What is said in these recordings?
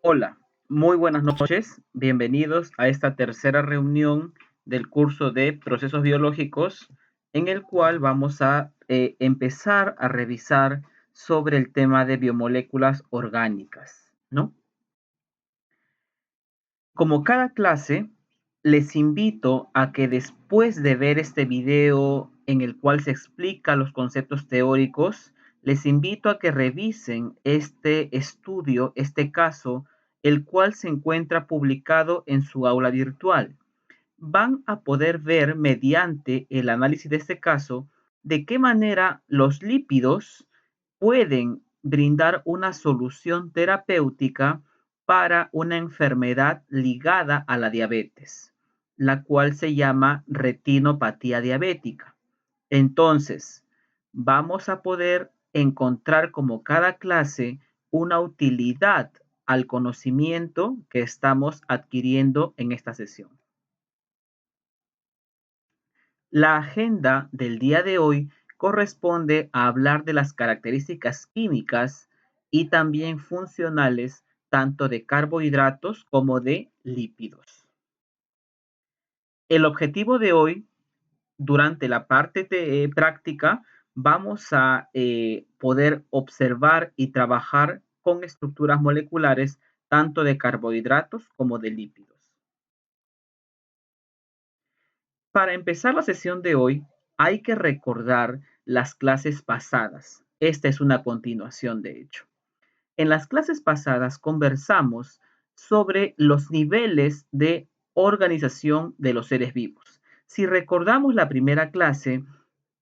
Hola, muy buenas noches. Bienvenidos a esta tercera reunión del curso de procesos biológicos, en el cual vamos a empezar a revisar sobre el tema de biomoléculas orgánicas, ¿no? Como cada clase, les invito a que después de ver este video en el cual se explica los conceptos teóricos, les invito a que revisen este estudio, este caso, el cual se encuentra publicado en su aula virtual. Van a poder ver mediante el análisis de este caso de qué manera los lípidos pueden brindar una solución terapéutica para una enfermedad ligada a la diabetes, la cual se llama retinopatía diabética. Entonces, vamos a poder encontrar como cada clase una utilidad al conocimiento que estamos adquiriendo en esta sesión. La agenda del día de hoy corresponde a hablar de las características químicas y también funcionales tanto de carbohidratos como de lípidos. El objetivo de hoy, durante la parte práctica, vamos a poder observar y trabajar con estructuras moleculares tanto de carbohidratos como de lípidos. Para empezar la sesión de hoy, hay que recordar las clases pasadas. Esta es una continuación, de hecho. En las clases pasadas conversamos sobre los niveles de organización de los seres vivos. Si recordamos la primera clase,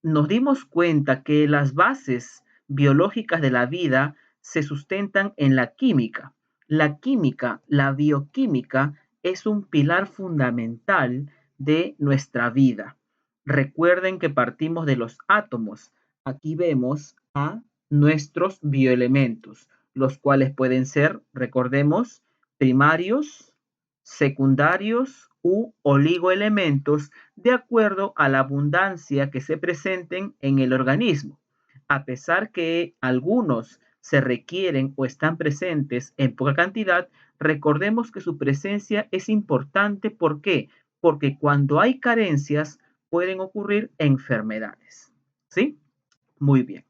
nos dimos cuenta que las bases biológicas de la vida se sustentan en la química. La química, la bioquímica, es un pilar fundamental de nuestra vida. Recuerden que partimos de los átomos. Aquí vemos a nuestros bioelementos, los cuales pueden ser, recordemos, primarios, secundarios u oligoelementos de acuerdo a la abundancia que se presenten en el organismo. A pesar que algunos se requieren o están presentes en poca cantidad, recordemos que su presencia es importante. ¿Por qué? Porque cuando hay carencias pueden ocurrir enfermedades. ¿Sí? Muy bien.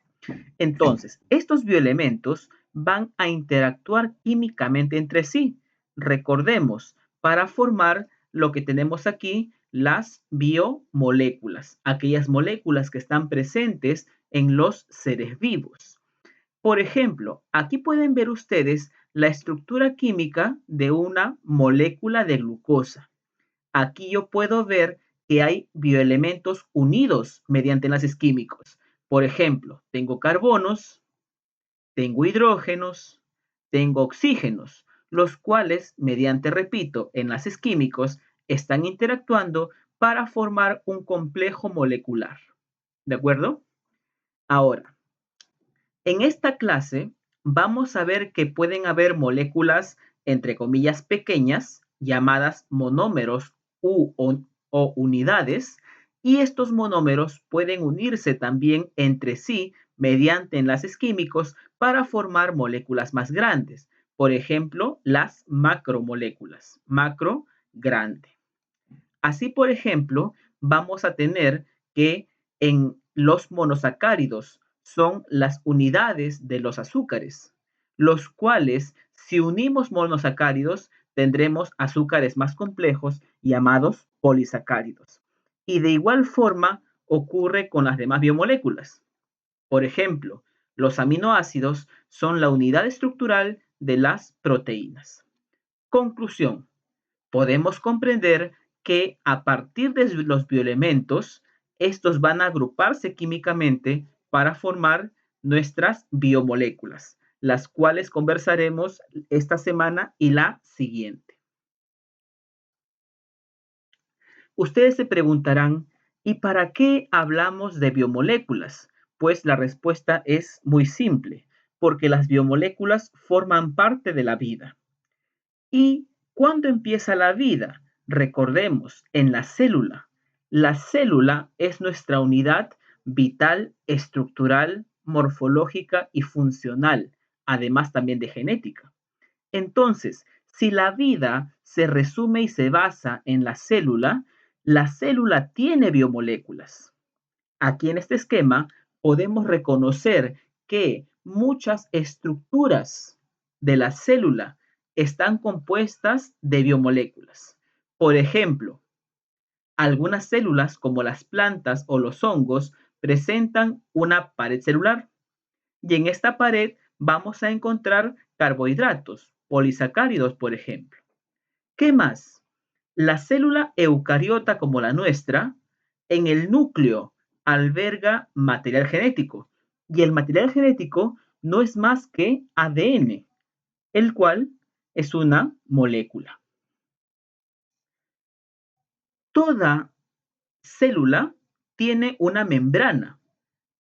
Entonces, estos bioelementos van a interactuar químicamente entre sí. Recordemos, para formar lo que tenemos aquí, las biomoléculas, aquellas moléculas que están presentes en los seres vivos. Por ejemplo, aquí pueden ver ustedes la estructura química de una molécula de glucosa. Aquí yo puedo ver que hay bioelementos unidos mediante enlaces químicos. Por ejemplo, tengo carbonos, tengo hidrógenos, tengo oxígenos, los cuales, mediante, repito, enlaces químicos, están interactuando para formar un complejo molecular. ¿De acuerdo? Ahora, en esta clase vamos a ver que pueden haber moléculas, entre comillas, pequeñas, llamadas monómeros o unidades, y estos monómeros pueden unirse también entre sí mediante enlaces químicos para formar moléculas más grandes. Por ejemplo, las macromoléculas, macro grande. Así, por ejemplo, vamos a tener que en los monosacáridos son las unidades de los azúcares, los cuales, si unimos monosacáridos, tendremos azúcares más complejos llamados polisacáridos. Y de igual forma ocurre con las demás biomoléculas. Por ejemplo, los aminoácidos son la unidad estructural de las proteínas. Conclusión: podemos comprender que a partir de los bioelementos, estos van a agruparse químicamente para formar nuestras biomoléculas, las cuales conversaremos esta semana y la siguiente. Ustedes se preguntarán, ¿y para qué hablamos de biomoléculas? Pues la respuesta es muy simple, porque las biomoléculas forman parte de la vida. ¿Y cuándo empieza la vida? Recordemos, en la célula. La célula es nuestra unidad vital, estructural, morfológica y funcional, además también de genética. Entonces, si la vida se resume y se basa en la célula tiene biomoléculas. Aquí en este esquema podemos reconocer que muchas estructuras de la célula están compuestas de biomoléculas. Por ejemplo, algunas células como las plantas o los hongos presentan una pared celular y en esta pared vamos a encontrar carbohidratos, polisacáridos, por ejemplo. ¿Qué más? La célula eucariota como la nuestra, en el núcleo alberga material genético y el material genético no es más que ADN, el cual es una molécula. Toda célula tiene una membrana,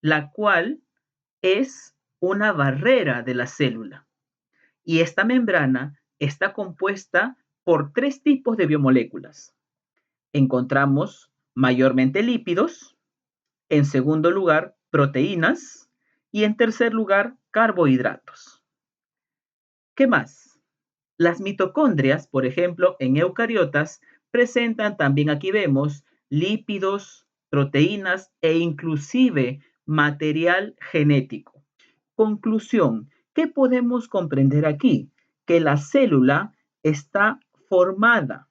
la cual es una barrera de la célula. Y esta membrana está compuesta por tres tipos de biomoléculas. Encontramos mayormente lípidos, en segundo lugar proteínas y en tercer lugar carbohidratos. ¿Qué más? Las mitocondrias, por ejemplo, en eucariotas, presentan también, aquí vemos, lípidos, proteínas e inclusive material genético. Conclusión, ¿qué podemos comprender aquí? Que la célula está formada,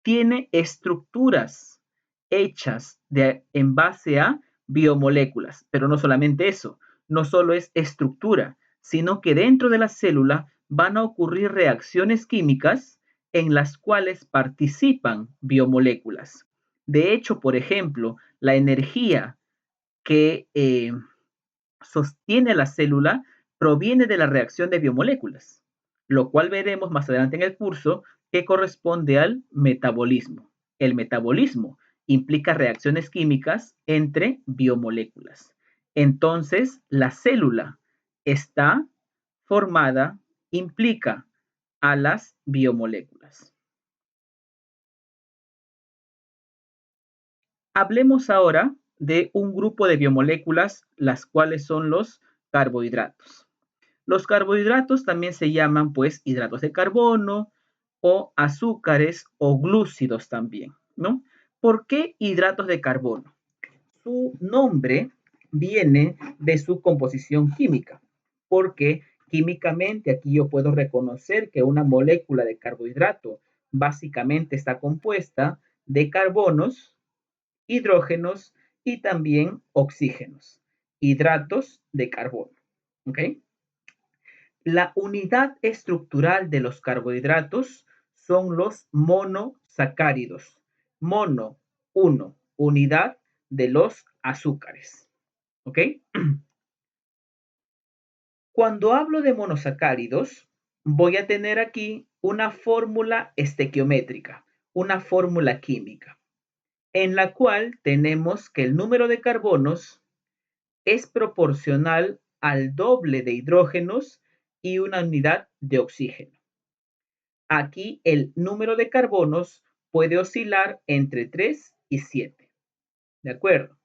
tiene estructuras hechas en base a biomoléculas, pero no solamente eso, no solo es estructura, sino que dentro de la célula van a ocurrir reacciones químicas en las cuales participan biomoléculas. De hecho, por ejemplo, la energía que sostiene la célula proviene de la reacción de biomoléculas, lo cual veremos más adelante en el curso que corresponde al metabolismo. El metabolismo implica reacciones químicas entre biomoléculas. Entonces, la célula está formada, implica a las biomoléculas. Hablemos ahora de un grupo de biomoléculas, las cuales son los carbohidratos. Los carbohidratos también se llaman pues hidratos de carbono o azúcares o glúcidos también, ¿no? ¿Por qué hidratos de carbono? Su nombre viene de su composición química, porque químicamente aquí yo puedo reconocer que una molécula de carbohidrato básicamente está compuesta de carbonos, hidrógenos y también oxígenos, hidratos de carbono, ¿ok? La unidad estructural de los carbohidratos son los monosacáridos. Mono, uno, unidad de los azúcares. ¿Ok? Cuando hablo de monosacáridos, voy a tener aquí una fórmula estequiométrica, una fórmula química, en la cual tenemos que el número de carbonos es proporcional al doble de hidrógenos y una unidad de oxígeno. Aquí el número de carbonos puede oscilar entre 3 y 7. ¿De acuerdo?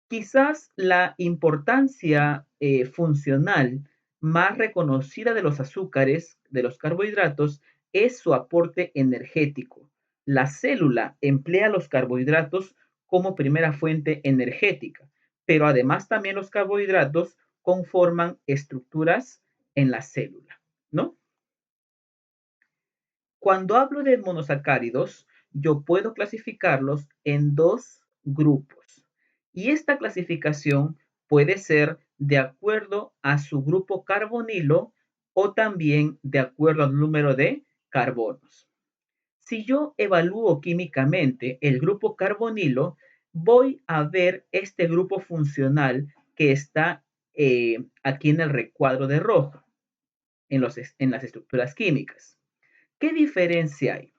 Quizás la importancia funcional más reconocida de los azúcares, de los carbohidratos, es su aporte energético. La célula emplea los carbohidratos como primera fuente energética, pero además también los carbohidratos conforman estructuras en la célula, ¿no? Cuando hablo de monosacáridos, yo puedo clasificarlos en dos grupos. Y esta clasificación puede ser de acuerdo a su grupo carbonilo o también de acuerdo al número de carbonos. Si yo evalúo químicamente el grupo carbonilo, voy a ver este grupo funcional que está aquí en el recuadro de rojo, en las estructuras químicas. ¿Qué diferencia hay?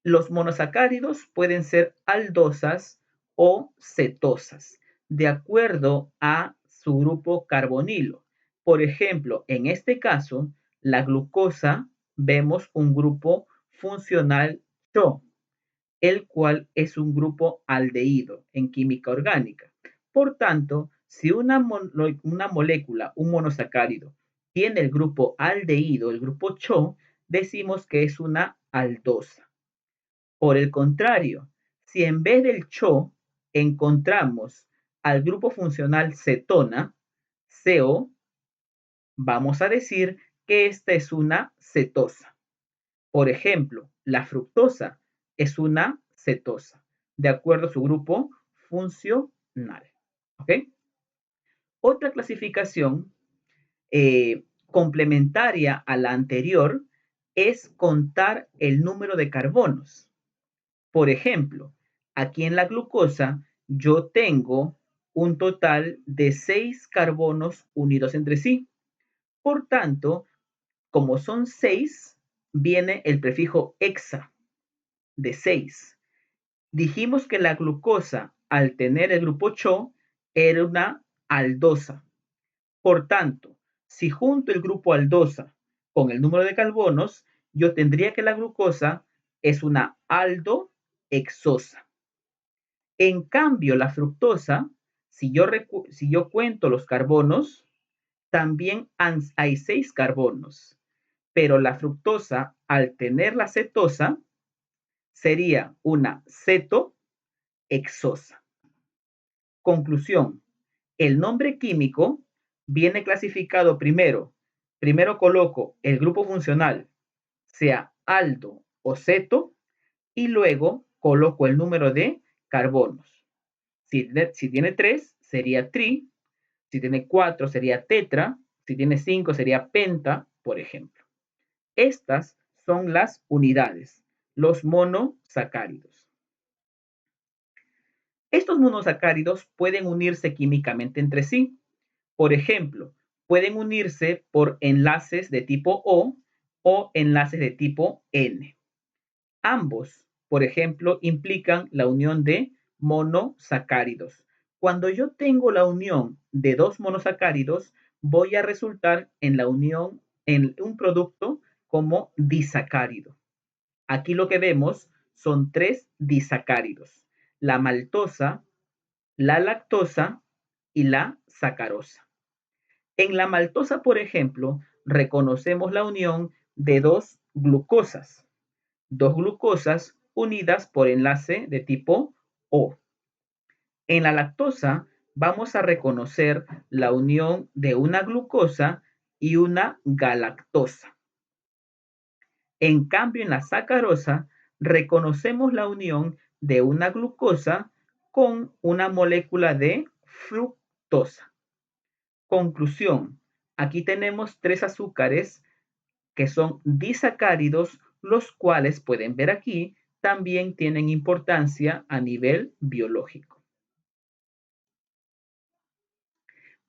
Los monosacáridos pueden ser aldosas o cetosas, de acuerdo a su grupo carbonilo. Por ejemplo, en este caso, la glucosa, vemos un grupo funcional CHO, el cual es un grupo aldehído en química orgánica. Por tanto, si una molécula, un monosacárido, tiene el grupo aldehído, el grupo CHO, decimos que es una aldosa. Por el contrario, si en vez del CHO encontramos al grupo funcional cetona, CO, vamos a decir que esta es una cetosa. Por ejemplo, la fructosa es una cetosa, de acuerdo a su grupo funcional. ¿Ok? Otra clasificación complementaria a la anterior es contar el número de carbonos. Por ejemplo, aquí en la glucosa yo tengo un total de 6 carbonos unidos entre sí. Por tanto, como son 6, viene el prefijo hexa de 6. Dijimos que la glucosa, al tener el grupo CHO, era una aldosa. Por tanto, si junto el grupo aldosa con el número de carbonos, yo tendría que la glucosa es una aldohexosa. En cambio, la fructosa, si yo cuento los carbonos, también hay 6 carbonos, pero la fructosa, al tener la cetosa, sería una cetohexosa. Conclusión, el nombre químico viene clasificado primero. Primero coloco el grupo funcional, sea aldo o ceto, y luego coloco el número de carbonos. Si tiene 3, sería tri. Si tiene 4, sería tetra. Si tiene 5, sería penta, por ejemplo. Estas son las unidades, los monosacáridos. Estos monosacáridos pueden unirse químicamente entre sí. Por ejemplo, pueden unirse por enlaces de tipo o enlaces de tipo N. Ambos, por ejemplo, implican la unión de monosacáridos. Cuando yo tengo la unión de dos monosacáridos, voy a resultar en la unión en un producto como disacárido. Aquí lo que vemos son 3 disacáridos: la maltosa, la lactosa y la sacarosa. En la maltosa, por ejemplo, reconocemos la unión de dos glucosas unidas por enlace de tipo O. En la lactosa vamos a reconocer la unión de una glucosa y una galactosa. En cambio, en la sacarosa reconocemos la unión de una glucosa con una molécula de fructosa. Conclusión, aquí tenemos 3 azúcares que son disacáridos, los cuales pueden ver aquí también tienen importancia a nivel biológico.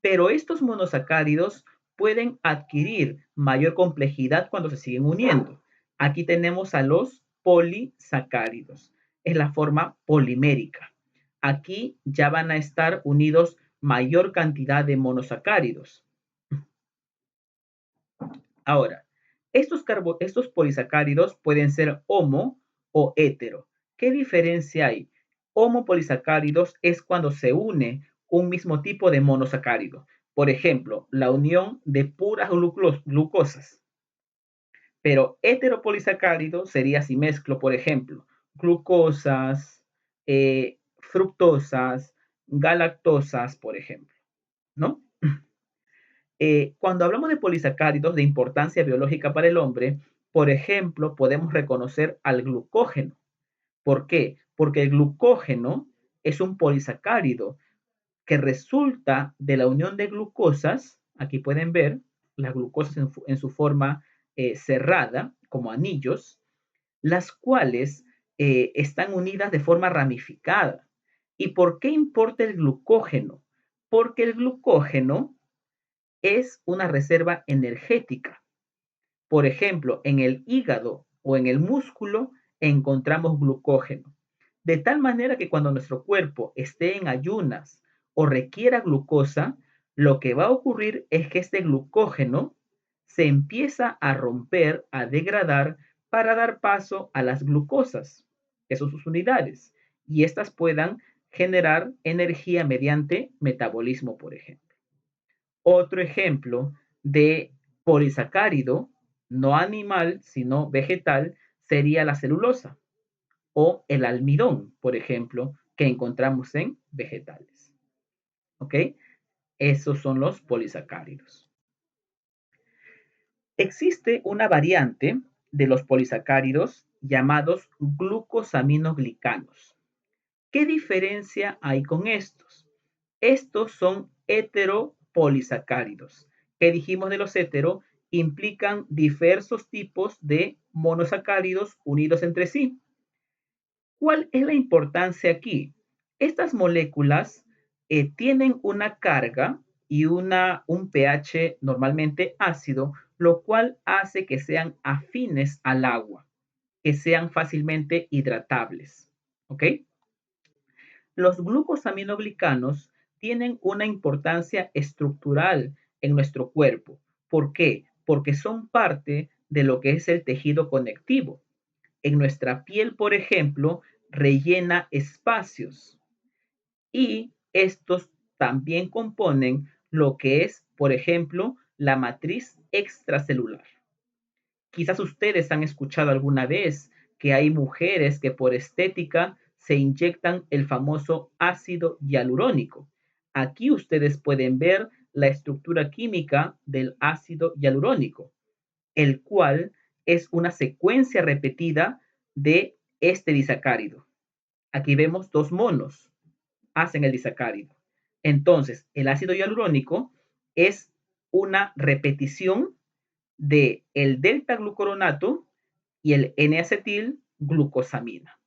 Pero estos monosacáridos pueden adquirir mayor complejidad cuando se siguen uniendo. Aquí tenemos a los polisacáridos. Es la forma polimérica. Aquí ya van a estar unidos mayor cantidad de monosacáridos. Ahora, estos polisacáridos pueden ser homo o hetero. ¿Qué diferencia hay? Homopolisacáridos es cuando se une un mismo tipo de monosacárido. Por ejemplo, la unión de puras glucosas. Pero heteropolisacárido sería si mezclo, por ejemplo, glucosas, fructosas, galactosas, por ejemplo, ¿no? Cuando hablamos de polisacáridos de importancia biológica para el hombre, por ejemplo, podemos reconocer al glucógeno. ¿Por qué? Porque el glucógeno es un polisacárido que resulta de la unión de glucosas. Aquí pueden ver las glucosas en su forma cerrada, como anillos, las cuales están unidas de forma ramificada. ¿Y por qué importa el glucógeno? Porque el glucógeno es una reserva energética. Por ejemplo, en el hígado o en el músculo encontramos glucógeno. De tal manera que cuando nuestro cuerpo esté en ayunas o requiera glucosa, lo que va a ocurrir es que este glucógeno se empieza a romper, a degradar para dar paso a las glucosas, que son sus unidades, y estas puedan generar energía mediante metabolismo, por ejemplo. Otro ejemplo de Polisacárido, no animal, sino vegetal, sería la celulosa o el almidón, por ejemplo, que encontramos en vegetales. ¿Ok? Esos son los polisacáridos. Existe una variante de los polisacáridos llamados glucosaminoglicanos. ¿Qué diferencia hay con estos? Estos son heteropolisacáridos. ¿Qué dijimos de los hetero? Implican diversos tipos de monosacáridos unidos entre sí. ¿Cuál es la importancia aquí? Estas moléculas tienen una carga y un pH normalmente ácido, lo cual hace que sean afines al agua, que sean fácilmente hidratables. ¿Ok? Los glucosaminoglicanos tienen una importancia estructural en nuestro cuerpo. ¿Por qué? Porque son parte de lo que es el tejido conectivo. En nuestra piel, por ejemplo, rellena espacios y estos también componen lo que es, por ejemplo, la matriz extracelular. Quizás ustedes han escuchado alguna vez que hay mujeres que por estética se inyectan el famoso ácido hialurónico. Aquí ustedes pueden ver la estructura química del ácido hialurónico, el cual es una secuencia repetida de este disacárido. Aquí vemos dos monos, hacen el disacárido. Entonces, el ácido hialurónico es una repetición de el delta glucoronato y el N-acetil glucosamina.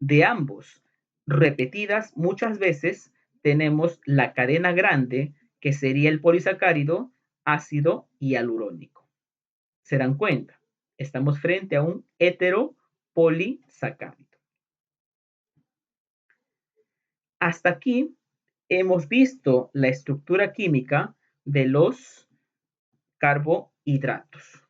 De ambos, repetidas muchas veces, tenemos la cadena grande, que sería el polisacárido ácido hialurónico. ¿Se dan cuenta? Estamos frente a un heteropolisacárido. Hasta aquí hemos visto la estructura química de los carbohidratos.